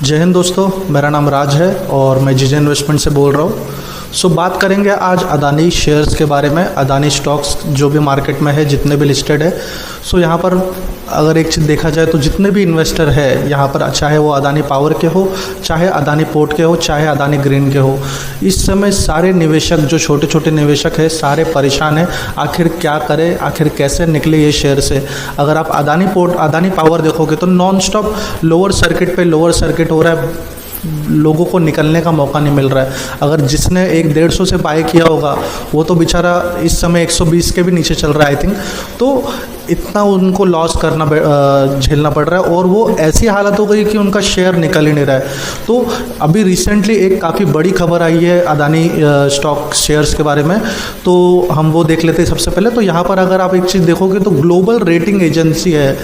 जय हिंद दोस्तों, मेरा नाम राज है और मैं जीजे इन्वेस्टमेंट से बोल रहा हूँ। बात करेंगे आज अदानी शेयर्स के बारे में। अदानी स्टॉक्स जो भी मार्केट में है, जितने भी लिस्टेड है। यहाँ पर अगर एक चीज़ देखा जाए तो जितने भी इन्वेस्टर है यहाँ पर, चाहे वो अदानी पावर के हो, चाहे अदानी पोर्ट के हो, चाहे अदानी ग्रीन के हो, इस समय सारे निवेशक, जो छोटे छोटे निवेशक है, सारे परेशान हैं। आखिर क्या करें, आखिर कैसे निकले ये शेयर से। अगर आप अदानी पोर्ट, अदानी पावर देखोगे तो नॉन स्टॉप लोअर सर्किट पे लोअर सर्किट हो रहा है, लोगों को निकलने का मौका नहीं मिल रहा है। अगर जिसने 150 से बाय किया होगा वो तो बेचारा इस समय 120 के भी नीचे चल रहा है आई थिंक। तो इतना उनको लॉस करना झेलना पड़ रहा है और वो ऐसी हालत हो गई कि उनका शेयर निकल ही नहीं रहा है। तो अभी रिसेंटली एक काफ़ी बड़ी खबर आई है अदानी स्टॉक शेयर्स के बारे में, तो हम वो देख लेते हैं सबसे पहले। तो यहाँ पर अगर आप एक चीज़ देखोगे तो ग्लोबल रेटिंग एजेंसी है,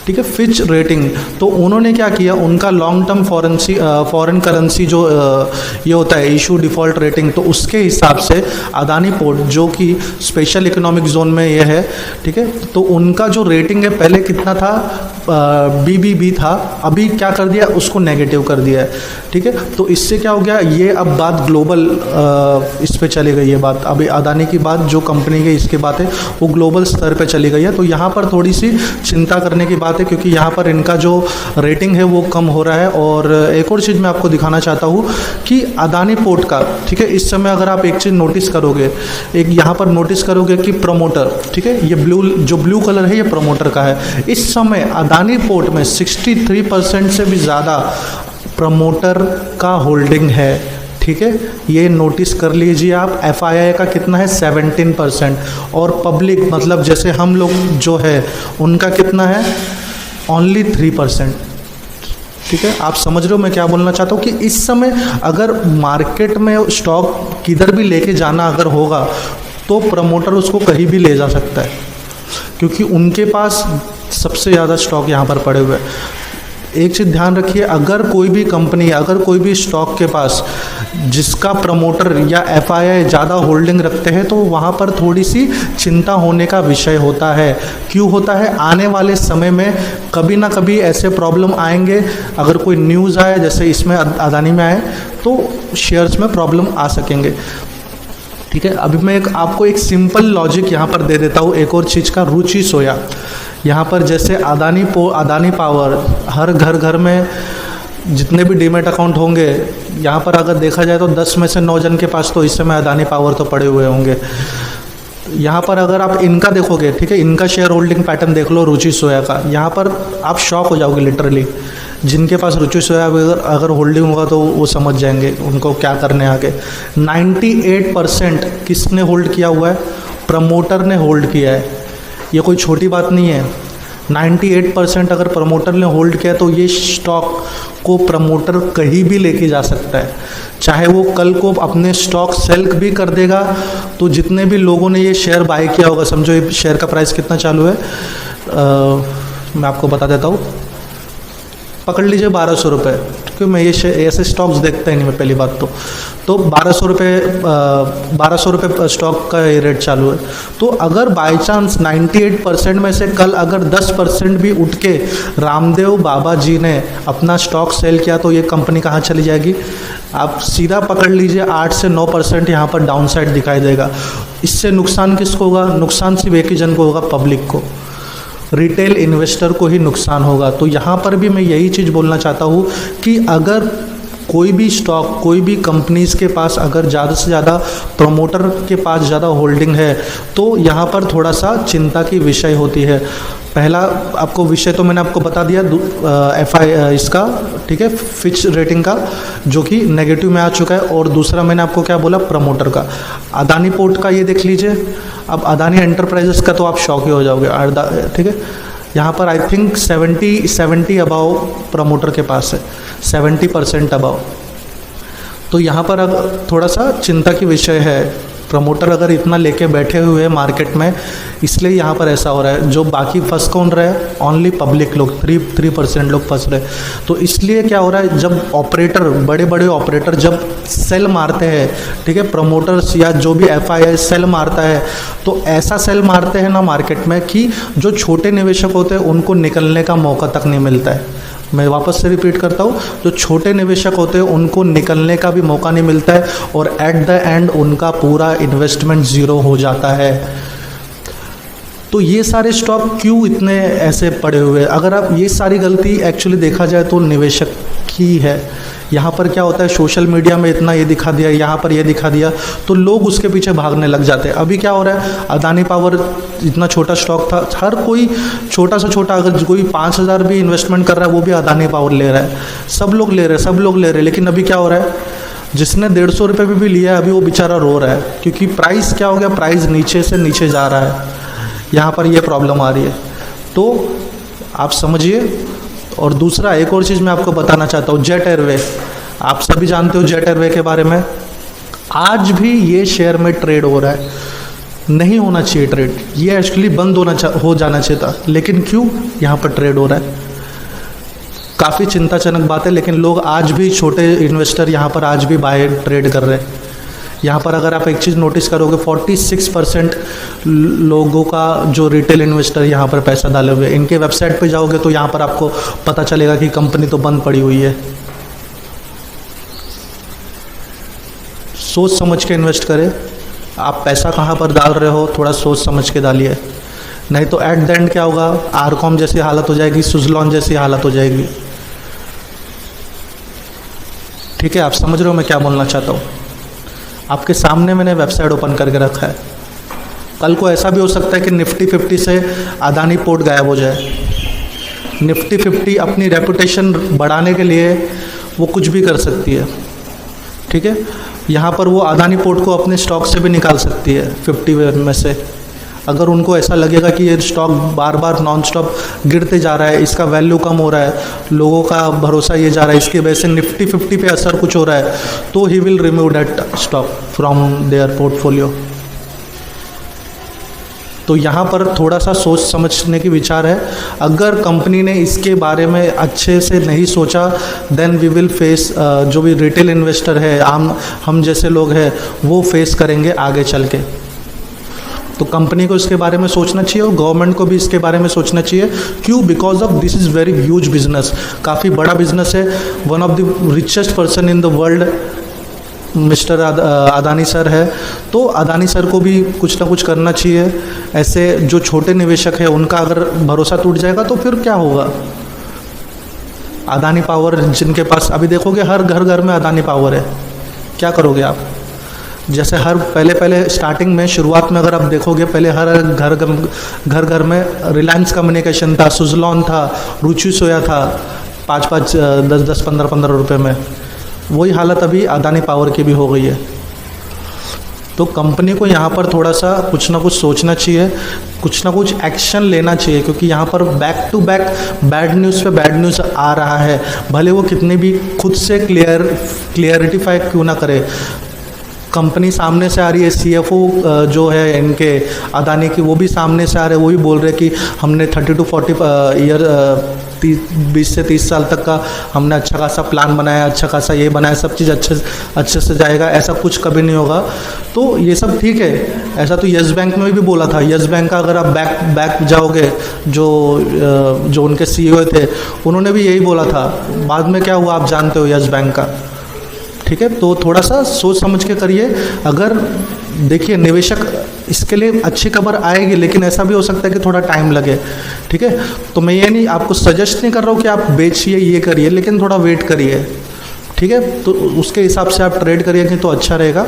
ठीक है, फिच रेटिंग। तो उन्होंने क्या किया, उनका लॉन्ग टर्म फॉरेन करेंसी जो ये होता है इशू डिफ़ॉल्ट रेटिंग, तो उसके हिसाब से अदानी पोर्ट जो कि स्पेशल इकोनॉमिक जोन में ये है, ठीक है, तो उनका जो रेटिंग है पहले कितना था, BBB था, अभी क्या कर दिया, उसको नेगेटिव कर दिया है, ठीक है। तो इससे क्या हो गया, ये अब बात ग्लोबल इस पे चली गई है बात। अभी अदानी की बात, जो कंपनी की इसकी बात है, वो ग्लोबल स्तर पे चली गई है। तो यहाँ पर थोड़ी सी चिंता करने की बात है, क्योंकि यहाँ पर इनका जो रेटिंग है वो कम हो रहा है। और एक और चीज़ मैं आपको दिखाना चाहता हूँ कि अदानी पोर्ट का, ठीक है, इस समय अगर आप एक चीज़ नोटिस करोगे, एक यहाँ पर नोटिस करोगे कि प्रमोटर, ठीक है, ये जो ब्लू कलर है ये प्रमोटर का है। इस समय अदानी पोर्ट में 63% से भी ज़्यादा प्रमोटर का होल्डिंग है, ठीक है, ये नोटिस कर लीजिए आप। FII का कितना है, 17%। और पब्लिक मतलब जैसे हम लोग जो है उनका कितना है, ओनली 3%, ठीक है। आप समझ रहे हो मैं क्या बोलना चाहता हूँ कि इस समय अगर मार्केट में स्टॉक किधर भी लेके जाना अगर होगा तो प्रमोटर उसको कहीं भी ले जा सकता है, क्योंकि उनके पास सबसे ज़्यादा स्टॉक यहाँ पर पड़े हुए हैं। एक चीज़ ध्यान रखिए, अगर कोई भी कंपनी, अगर कोई भी स्टॉक के पास जिसका प्रमोटर या FII ज़्यादा होल्डिंग रखते हैं, तो वहाँ पर थोड़ी सी चिंता होने का विषय होता है। क्यों होता है, आने वाले समय में कभी ना कभी ऐसे प्रॉब्लम आएंगे। अगर कोई न्यूज़ आए, जैसे इसमें अदानी में आए, तो शेयर्स में प्रॉब्लम आ सकेंगे, ठीक है। अभी मैं आपको एक सिंपल लॉजिक यहाँ पर दे देता हूँ एक और चीज़ का। रुचि सोया, यहाँ पर जैसे अदानी पावर, हर घर में जितने भी डीमेट अकाउंट होंगे, यहाँ पर अगर देखा जाए तो 10 में से 9 जन के पास तो इस समय अदानी पावर तो पड़े हुए होंगे। यहाँ पर अगर आप इनका देखोगे, ठीक है, इनका शेयर होल्डिंग पैटर्न देख लो रुचि सोया का, यहाँ पर आप शॉक हो जाओगे लिटरली। जिनके पास रुचि सोया अगर होल्डिंग होगा तो वो समझ जाएंगे उनको क्या करने आगे। 98% किसने होल्ड किया हुआ है, प्रमोटर ने होल्ड किया है। ये कोई छोटी बात नहीं है। 98% अगर प्रमोटर ने होल्ड किया तो ये स्टॉक को प्रमोटर कहीं भी लेके जा सकता है। चाहे वो कल को अपने स्टॉक सेल भी कर देगा, तो जितने भी लोगों ने ये शेयर बाय किया होगा, समझो ये शेयर का प्राइस कितना चालू है, मैं आपको बता देता हूँ, पकड़ लीजिए 1200 रुपये, क्योंकि मैं ये ऐसे स्टॉक्स देखता ही नहीं मैं, पहली बात तो 1200 रुपये स्टॉक का ये रेट चालू है। तो अगर बाय चांस 98% में से कल अगर 10% भी उठ के रामदेव बाबा जी ने अपना स्टॉक सेल किया, तो ये कंपनी कहाँ चली जाएगी, आप सीधा पकड़ लीजिए 8 से 9% यहाँ पर डाउन साइड दिखाई देगा। इससे नुकसान किसको होगा, नुकसान सिर्फ एक ही जन को होगा, पब्लिक को, रिटेल इन्वेस्टर को ही नुकसान होगा। तो यहाँ पर भी मैं यही चीज़ बोलना चाहता हूँ कि अगर कोई भी स्टॉक, कोई भी कंपनीज़ के पास अगर ज़्यादा से ज़्यादा प्रमोटर के पास ज़्यादा होल्डिंग है, तो यहाँ पर थोड़ा सा चिंता की विषय होती है। पहला आपको विषय तो मैंने आपको बता दिया इसका, ठीक है, फिच रेटिंग का, जो कि नेगेटिव में आ चुका है। और दूसरा मैंने आपको क्या बोला, प्रमोटर का। अदानी पोर्ट का ये देख लीजिए। अब अदानी एंटरप्राइजेस का तो आप शॉक ही हो जाओगे, ठीक है। यहाँ पर आई थिंक 70 अबाव प्रमोटर के पास है, 70% अबाव। तो यहाँ पर अब थोड़ा सा चिंता की विषय है। प्रमोटर अगर इतना लेके बैठे हुए हैं मार्केट में, इसलिए यहाँ पर ऐसा हो रहा है। जो बाकी फंस कौन रहे, ओनली पब्लिक लोग, 3% लोग फंस रहे। तो इसलिए क्या हो रहा है, जब ऑपरेटर, बड़े बड़े ऑपरेटर जब सेल मारते हैं, ठीक है, प्रमोटर्स या जो भी FII सेल मारता है, तो ऐसा सेल मारते हैं ना मार्केट में कि जो छोटे निवेशक होते हैं उनको निकलने का मौका तक नहीं मिलता है। मैं वापस से रिपीट करता हूँ, जो छोटे निवेशक होते हैं उनको निकलने का भी मौका नहीं मिलता है और एट द एंड उनका पूरा इन्वेस्टमेंट ज़ीरो हो जाता है। तो ये सारे स्टॉक क्यों इतने ऐसे पड़े हुए हैं? अगर आप ये सारी गलती एक्चुअली देखा जाए तो निवेशक की है। यहाँ पर क्या होता है, सोशल मीडिया में इतना ये दिखा दिया, यहाँ पर ये दिखा दिया, तो लोग उसके पीछे भागने लग जाते हैं। अभी क्या हो रहा है, अदानी पावर इतना छोटा स्टॉक था, हर कोई छोटा से छोटा, अगर कोई 5,000 भी इन्वेस्टमेंट कर रहा है वो भी अदानी पावर ले रहा है, सब लोग ले रहे हैं, सब लोग ले रहे हैं। लेकिन अभी क्या हो रहा है, जिसने 150 रुपये भी लिया है अभी वो बेचारा रो रहा है, क्योंकि प्राइस क्या हो गया, प्राइस नीचे से नीचे जा रहा है। यहाँ पर ये प्रॉब्लम आ रही है, तो आप समझिए। और दूसरा एक और चीज़ मैं आपको बताना चाहता हूँ, जेट एयरवे, आप सभी जानते हो जेट एयरवे के बारे में। आज भी ये शेयर में ट्रेड हो रहा है, नहीं होना चाहिए ट्रेड, ये एक्चुअली बंद हो जाना चाहिए था, लेकिन क्यों यहाँ पर ट्रेड हो रहा है, काफ़ी चिंताजनक बात है। लेकिन लोग आज भी, छोटे इन्वेस्टर यहाँ पर आज भी बाय ट्रेड कर रहे हैं। यहाँ पर अगर आप एक चीज़ नोटिस करोगे, 46% लोगों का जो रिटेल इन्वेस्टर यहाँ पर पैसा डाले हुए, इनके वेबसाइट पे जाओगे तो यहाँ पर आपको पता चलेगा कि कंपनी तो बंद पड़ी हुई है। सोच समझ के इन्वेस्ट करें, आप पैसा कहाँ पर डाल रहे हो थोड़ा सोच समझ के डालिए, नहीं तो एट द एंड क्या होगा, आरकॉम जैसी हालत हो जाएगी, सुजलॉन जैसी हालत हो जाएगी। ठीक है, आप समझ रहे हो मैं क्या बोलना चाहता हूँ। आपके सामने मैंने वेबसाइट ओपन करके रखा है, कल को ऐसा भी हो सकता है कि निफ्टी 50 से अदानी पोर्ट गायब हो जाए। निफ्टी 50 अपनी रेपुटेशन बढ़ाने के लिए वो कुछ भी कर सकती है, ठीक है। यहाँ पर वो अदानी पोर्ट को अपने स्टॉक से भी निकाल सकती है 50 में से, अगर उनको ऐसा लगेगा कि ये स्टॉक बार बार नॉन स्टॉप गिरते जा रहा है, इसका वैल्यू कम हो रहा है, लोगों का भरोसा ये जा रहा है, इसकी वजह से निफ्टी 50 पे असर कुछ हो रहा है, तो he will remove that stock from their portfolio. तो यहाँ पर थोड़ा सा सोच समझने की विचार है। अगर कंपनी ने इसके बारे में अच्छे से नहीं सोचा, देन वी विल फेस, जो भी रिटेल इन्वेस्टर है, हम जैसे लोग हैं, वो फेस करेंगे आगे चल के। तो कंपनी को इसके बारे में सोचना चाहिए और गवर्नमेंट को भी इसके बारे में सोचना चाहिए। क्यों? Because of this is very huge business, काफ़ी बड़ा बिजनेस है। One of the richest person in the world mister Adani sir है, तो अदानी सर को भी कुछ ना कुछ करना चाहिए। ऐसे जो छोटे निवेशक है उनका अगर भरोसा टूट जाएगा तो फिर क्या होगा। अदानी पावर जिनके पास, अभी देखोगे हर घर में अदानी पावर है, क्या करोगे आप? जैसे हर पहले स्टार्टिंग में, शुरुआत में अगर आप देखोगे, पहले हर घर में रिलायंस कम्युनिकेशन था, सुजलॉन था, रुचि सोया था, 5-5, 10-10, 15-15 रुपये में। वही हालत अभी अदानी पावर की भी हो गई है। तो कंपनी को यहाँ पर थोड़ा सा कुछ ना कुछ सोचना चाहिए, कुछ ना कुछ एक्शन लेना चाहिए, क्योंकि यहाँ पर back to back bad news पे बैड न्यूज़ आ रहा है। भले वो कितने भी खुद से क्लियरिटीफाई क्यों ना करे, कंपनी सामने से आ रही है, CFO जो है इनके अदानी की, वो भी सामने से आ रहे हैं, वो भी बोल रहे हैं कि हमने 30 to 40 ईयर 20 से 30 साल तक का हमने अच्छा खासा प्लान बनाया, अच्छा खासा ये बनाया, सब चीज़ अच्छे से जाएगा, ऐसा कुछ कभी नहीं होगा। तो ये सब ठीक है, ऐसा तो यस बैंक में भी बोला था। यस बैंक का अगर आप बैक जाओगे, जो उनके CEO थे, उन्होंने भी यही बोला था। बाद में क्या हुआ आप जानते हो यस बैंक का, ठीक है। तो थोड़ा सा सोच समझ के करिए। अगर देखिए, निवेशक इसके लिए अच्छी खबर आएगी, लेकिन ऐसा भी हो सकता है कि थोड़ा टाइम लगे, ठीक है। तो मैं ये नहीं आपको सजेस्ट नहीं कर रहा हूँ कि आप बेचिए, ये करिए, लेकिन थोड़ा वेट करिए, ठीक है। तो उसके हिसाब से आप ट्रेड करिएगा तो अच्छा रहेगा,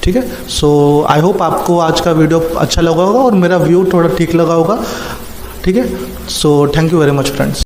ठीक है। सो आई होप आपको आज का वीडियो अच्छा लगा होगा और मेरा व्यू थोड़ा ठीक लगा होगा, ठीक है। So thank you very much friends.